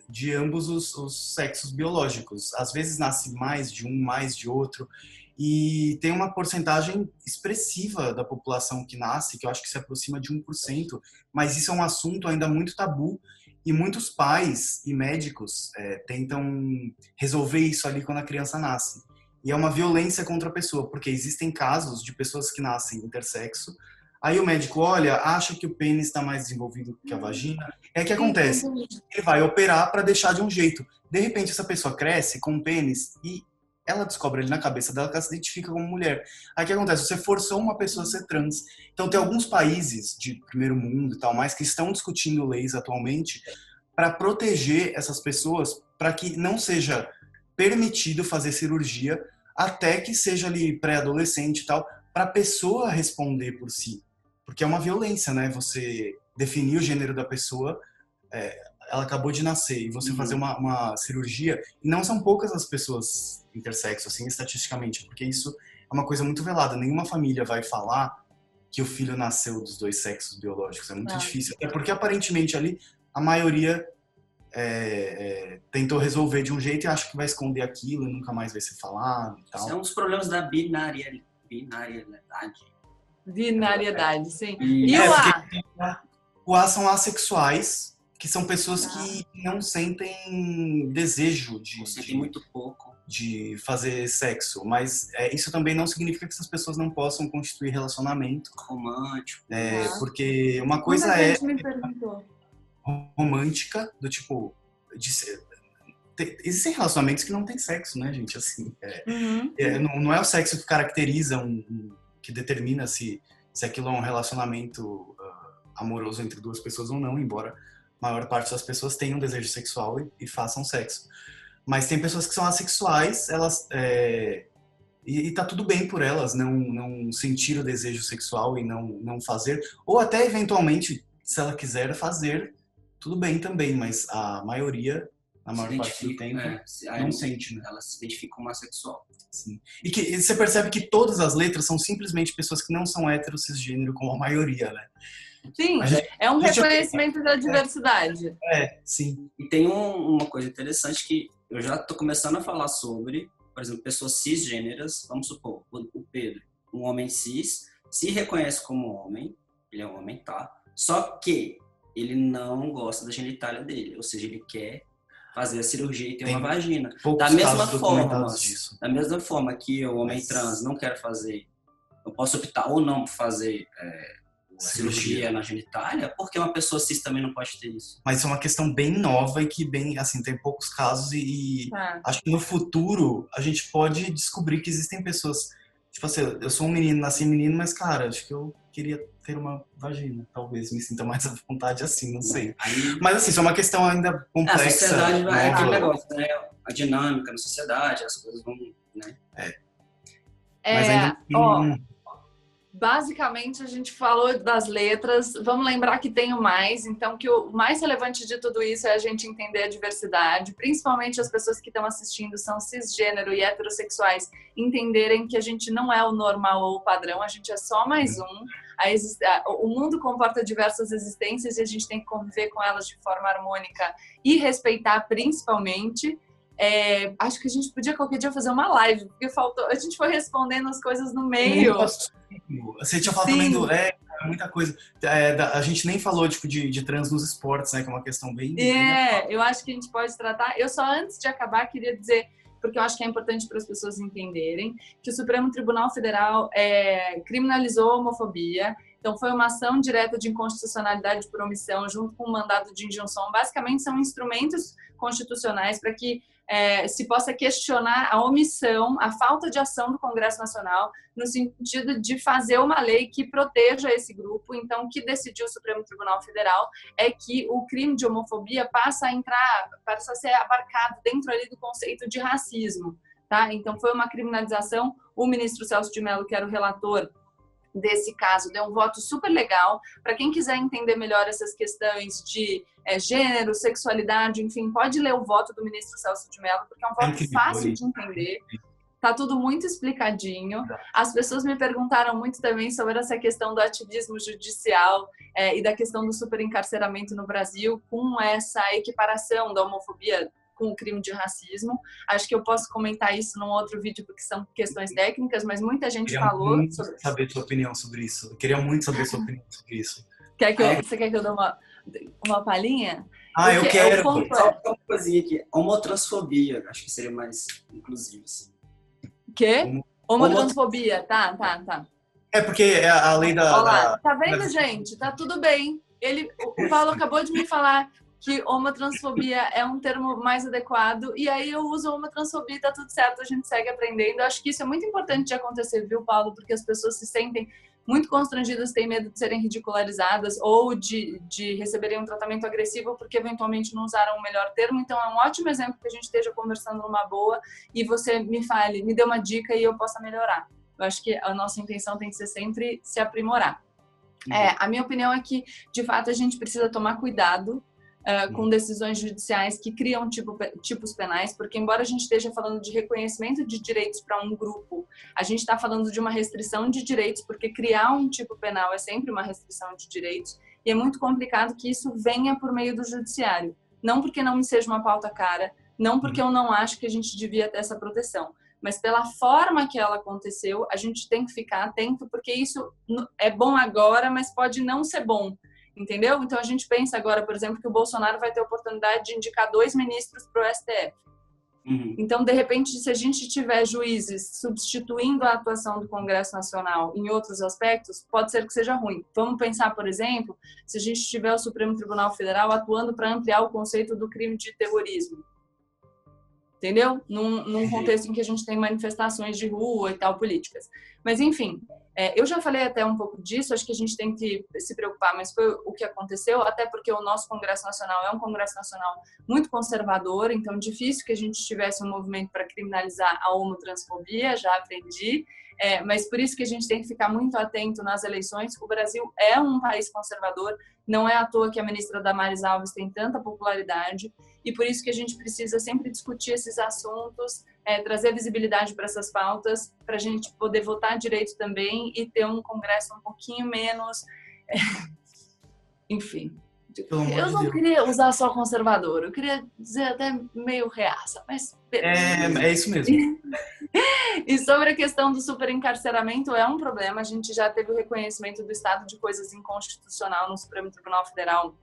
de ambos os sexos biológicos. Às vezes nasce mais de um, mais de outro. E tem uma porcentagem expressiva da população que nasce, que eu acho que se aproxima de 1%, mas isso é um assunto ainda muito tabu. E muitos pais e médicos tentam resolver isso ali quando a criança nasce. E é uma violência contra a pessoa, porque existem casos de pessoas que nascem intersexo, aí o médico olha, acha que o pênis está mais desenvolvido que a vagina, o que acontece? Ele vai operar para deixar de um jeito. De repente, essa pessoa cresce com o pênis e ela descobre ali na cabeça dela que ela se identifica como mulher. Aí o que acontece? Você forçou uma pessoa a ser trans. Então, tem alguns países de primeiro mundo e tal, mais que estão discutindo leis atualmente para proteger essas pessoas, para que não seja permitido fazer cirurgia até que seja ali pré-adolescente e tal, para a pessoa responder por si. Porque é uma violência, né? Você definir o gênero da pessoa, ela acabou de nascer, e você fazer uma cirurgia, e não são poucas as pessoas intersexo, assim, estatisticamente, porque isso é uma coisa muito velada. Nenhuma família vai falar que o filho nasceu dos 2 sexos biológicos, é muito difícil. É porque, aparentemente, ali, a maioria tentou resolver de um jeito e acha que vai esconder aquilo e nunca mais vai ser falado e tal. Isso é um dos problemas da binariedade. Binariedade, sim. E o A são assexuais, que são pessoas que não sentem desejo sentem muito pouco de fazer sexo, mas isso também não significa que essas pessoas não possam constituir relacionamento romântico. Porque uma coisa me perguntou. Romântica, do tipo... existem relacionamentos que não tem sexo, né, gente? Assim, não é o sexo que caracteriza, que determina se aquilo é um relacionamento amoroso entre duas pessoas ou não, embora a maior parte das pessoas tenham desejo sexual e façam sexo. Mas tem pessoas que são assexuais, elas... E tá tudo bem por elas não sentir o desejo sexual e não fazer. Ou até, eventualmente, se ela quiser fazer, tudo bem também. Mas a maioria, na maior parte do tempo, não sente, né? Ela se identifica como assexual. Sim. E você percebe que todas as letras são simplesmente pessoas que não são hétero cisgênero, como a maioria, né? Sim, é um reconhecimento da diversidade. Sim. E tem uma coisa interessante que eu já estou começando a falar sobre, por exemplo, pessoas cisgêneras, vamos supor, o Pedro, um homem cis, se reconhece como homem, ele é um homem, tá? Só que ele não gosta da genitália dele, ou seja, ele quer fazer a cirurgia e ter uma vagina. Da mesma forma que o homem trans não quer fazer, eu posso optar ou não por fazer cirurgia na genitália, porque uma pessoa cis também não pode ter isso. Mas é uma questão bem nova e que tem poucos casos e acho que no futuro a gente pode descobrir que existem pessoas, tipo assim, eu sou um menino, nasci menino, mas cara, acho que eu queria ter uma vagina, talvez me sinta mais à vontade assim, não sei. Mas assim, isso é uma questão ainda complexa. A sociedade vai aquele negócio, né? A dinâmica na sociedade, as coisas vão, né? Mas ainda basicamente, a gente falou das letras. Vamos lembrar que tem o mais. Então, que o mais relevante de tudo isso é a gente entender a diversidade. Principalmente as pessoas que estão assistindo são cisgênero e heterossexuais. Entenderem que a gente não é o normal ou o padrão. A gente é só mais um. O mundo comporta diversas existências e a gente tem que conviver com elas de forma harmônica e respeitar principalmente. Acho que a gente podia qualquer dia fazer uma live, porque a gente foi respondendo as coisas no meio. Você tinha falado também muita coisa. A gente nem falou tipo, de trans nos esportes, né? Que é uma questão bem... eu acho que a gente pode tratar. Eu só, antes de acabar, queria dizer, porque eu acho que é importante para as pessoas entenderem, que o Supremo Tribunal Federal criminalizou a homofobia. Então, foi uma ação direta de inconstitucionalidade por omissão, junto com um mandado de injunção. Basicamente, são instrumentos constitucionais para que se possa questionar a omissão, a falta de ação do Congresso Nacional, no sentido de fazer uma lei que proteja esse grupo. Então, o que decidiu o Supremo Tribunal Federal é que o crime de homofobia passa a ser abarcado dentro ali do conceito de racismo, tá? Então, foi uma criminalização. O ministro Celso de Mello, que era o relator desse caso, deu um voto super legal. Para quem quiser entender melhor essas questões de gênero, sexualidade, enfim, pode ler o voto do ministro Celso de Mello, porque é um voto fácil de entender. Tá tudo muito explicadinho. As pessoas me perguntaram muito também sobre essa questão do ativismo judicial e da questão do superencarceramento no Brasil, com essa equiparação da homofobia com o crime de racismo. Acho que eu posso comentar isso num outro vídeo, porque são questões técnicas, mas muita gente falou sobre isso. Saber sua opinião sobre isso. Eu queria muito saber sua opinião sobre isso. Você quer que eu dê uma palhinha? Eu quero. Só uma coisinha aqui. Homotransfobia. Acho que seria mais inclusivo. Assim. Quê? Homotransfobia. Tá. Porque é a lei da... Olá, tá vendo, gente? Tá tudo bem. O Paulo acabou de me falar que homotransfobia é um termo mais adequado, e aí eu uso homotransfobia e tá tudo certo, a gente segue aprendendo. Eu acho que isso é muito importante de acontecer, viu, Paulo? Porque as pessoas se sentem muito constrangidas, têm medo de serem ridicularizadas ou de receberem um tratamento agressivo porque eventualmente não usaram o melhor termo. Então é um ótimo exemplo que a gente esteja conversando numa boa e você me fale, me dê uma dica e eu possa melhorar. Eu acho que a nossa intenção tem que ser sempre se aprimorar. A minha opinião é que, de fato, a gente precisa tomar cuidado com decisões judiciais que criam tipos penais, porque embora a gente esteja falando de reconhecimento de direitos para um grupo, a gente está falando de uma restrição de direitos, porque criar um tipo penal é sempre uma restrição de direitos, e é muito complicado que isso venha por meio do judiciário. não porque não me seja uma pauta cara, não porque eu não acho que a gente devia ter essa proteção, mas pela forma que ela aconteceu, a gente tem que ficar atento, porque isso é bom agora, mas pode não ser bom, entendeu? Então a gente pensa agora, por exemplo, que o Bolsonaro vai ter a oportunidade de indicar 2 ministros para o STF. Então, de repente, se a gente tiver juízes substituindo a atuação do Congresso Nacional em outros aspectos, pode ser que seja ruim. Vamos pensar, por exemplo, se a gente tiver o Supremo Tribunal Federal atuando para ampliar o conceito do crime de terrorismo. Entendeu? Num contexto em que a gente tem manifestações de rua e tal, políticas. Mas, enfim, eu já falei até um pouco disso, acho que a gente tem que se preocupar, mas foi o que aconteceu, até porque o nosso Congresso Nacional é um Congresso Nacional muito conservador, então difícil que a gente tivesse um movimento para criminalizar a homotransfobia, já aprendi, mas por isso que a gente tem que ficar muito atento nas eleições. O Brasil é um país conservador, não é à toa que a ministra Damares Alves tem tanta popularidade, e por isso que a gente precisa sempre discutir esses assuntos, trazer visibilidade para essas pautas, para a gente poder votar direito também e ter um Congresso um pouquinho menos... Enfim, eu não queria usar só conservador, eu queria dizer até meio reaça, mas... É isso mesmo. E sobre a questão do superencarceramento, é um problema. A gente já teve o reconhecimento do estado de coisas inconstitucional no Supremo Tribunal Federal,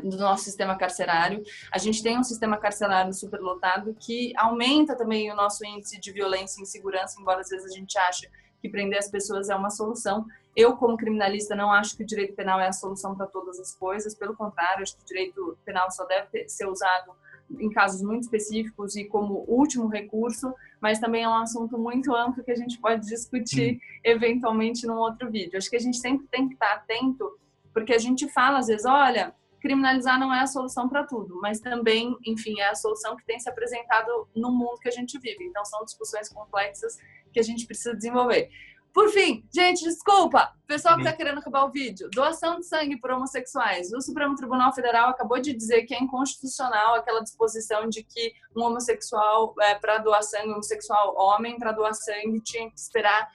do nosso sistema carcerário. A gente tem um sistema carcerário superlotado que aumenta também o nosso índice de violência e insegurança, embora às vezes a gente ache que prender as pessoas é uma solução. Eu, como criminalista, não acho que o direito penal é a solução para todas as coisas. Pelo contrário, acho que o direito penal só deve ser usado em casos muito específicos e como último recurso, mas também é um assunto muito amplo que a gente pode discutir eventualmente num outro vídeo. Acho que a gente sempre tem que estar atento, porque a gente fala às vezes, olha, criminalizar não é a solução para tudo, mas também, enfim, é a solução que tem se apresentado no mundo que a gente vive. Então são discussões complexas que a gente precisa desenvolver. Por fim, gente, desculpa, pessoal que está querendo acabar o vídeo, doação de sangue por homossexuais. O Supremo Tribunal Federal acabou de dizer que é inconstitucional aquela disposição de que um homossexual, para doar sangue, um homossexual homem, para doar sangue, tinha que esperar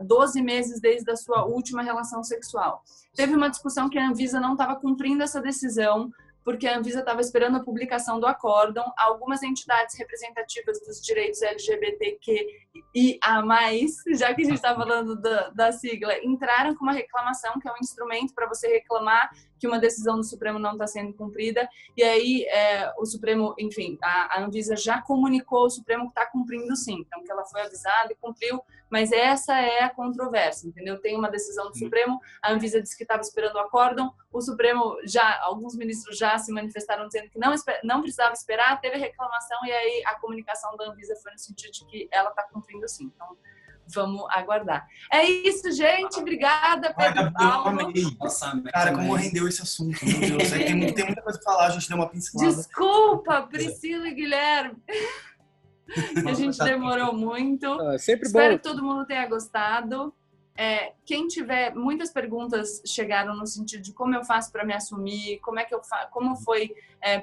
12 meses desde a sua última relação sexual. Teve uma discussão que a Anvisa não estava cumprindo essa decisão, porque a Anvisa estava esperando a publicação do acórdão. Algumas entidades representativas dos direitos LGBTQIA+, já que a gente está falando da sigla, entraram com uma reclamação, que é um instrumento para você reclamar que uma decisão do Supremo não está sendo cumprida, e aí o Supremo, enfim, a Anvisa já comunicou ao Supremo que está cumprindo sim, então que ela foi avisada e cumpriu, mas essa é a controvérsia, entendeu? Tem uma decisão do Supremo, a Anvisa disse que estava esperando o acórdão, o Supremo alguns ministros já se manifestaram dizendo que não precisava esperar, teve reclamação, e aí a comunicação da Anvisa foi no sentido de que ela está cumprindo sim, então vamos aguardar. É isso, gente. Obrigada, Pedro Paulo. Nossa, cara, como rendeu esse assunto, meu Deus. Tem muita coisa pra falar, a gente deu uma pincelada. Desculpa, Priscila e Guilherme. A gente demorou muito. Sempre Espero bom. que todo mundo tenha gostado. Quem tiver, muitas perguntas chegaram no sentido de como eu faço para me assumir, como foi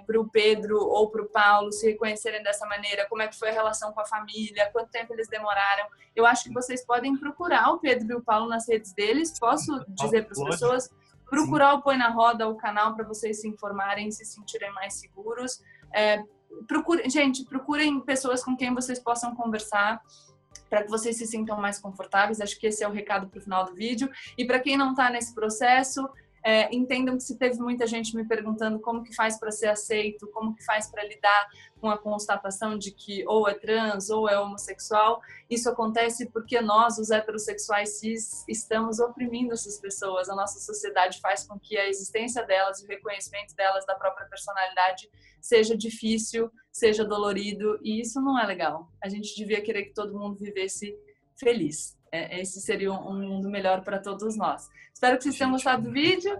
para o Pedro ou para o Paulo se reconhecerem dessa maneira, como é que foi a relação com a família, quanto tempo eles demoraram. Eu acho que vocês podem procurar o Pedro e o Paulo nas redes deles. Posso dizer para as pessoas? Procurar o Põe na Roda, o canal, para vocês se informarem, se sentirem mais seguros. Procurem pessoas com quem vocês possam conversar, para que vocês se sintam mais confortáveis. Acho que esse é o recado para o final do vídeo. E para quem não está nesse processo, entendam que se teve muita gente me perguntando como que faz para ser aceito, como que faz para lidar com a constatação de que ou é trans ou é homossexual. Isso acontece porque nós, os heterossexuais cis, estamos oprimindo essas pessoas. A nossa sociedade faz com que a existência delas e o reconhecimento delas da própria personalidade seja difícil, seja dolorido, e isso não é legal. A gente devia querer que todo mundo vivesse feliz. Esse seria um mundo melhor para todos nós. Espero que vocês tenham gostado do vídeo.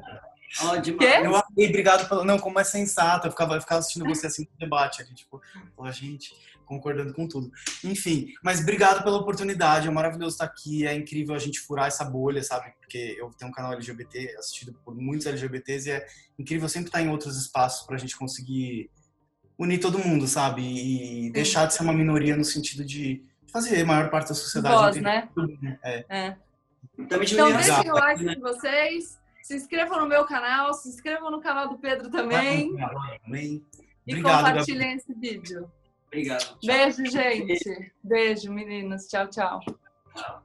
Eu amei, obrigado pelo... Não, como é sensato, eu ficava assistindo você assim no debate ali, tipo, a gente concordando com tudo. Enfim, mas obrigado pela oportunidade, é maravilhoso estar aqui, é incrível a gente furar essa bolha, sabe? Porque eu tenho um canal LGBT, assistido por muitos LGBTs, e é incrível sempre estar em outros espaços pra gente conseguir unir todo mundo, sabe? E deixar de ser uma minoria no sentido de fazer a maior parte da sociedade. Voz, né? Tudo, Então deixem o like de vocês. Se inscrevam no meu canal, se inscrevam no canal do Pedro também. E Obrigado, compartilhem esse vídeo. Obrigado. Beijo, gente. Beijo, meninas. Tchau, tchau. Tchau.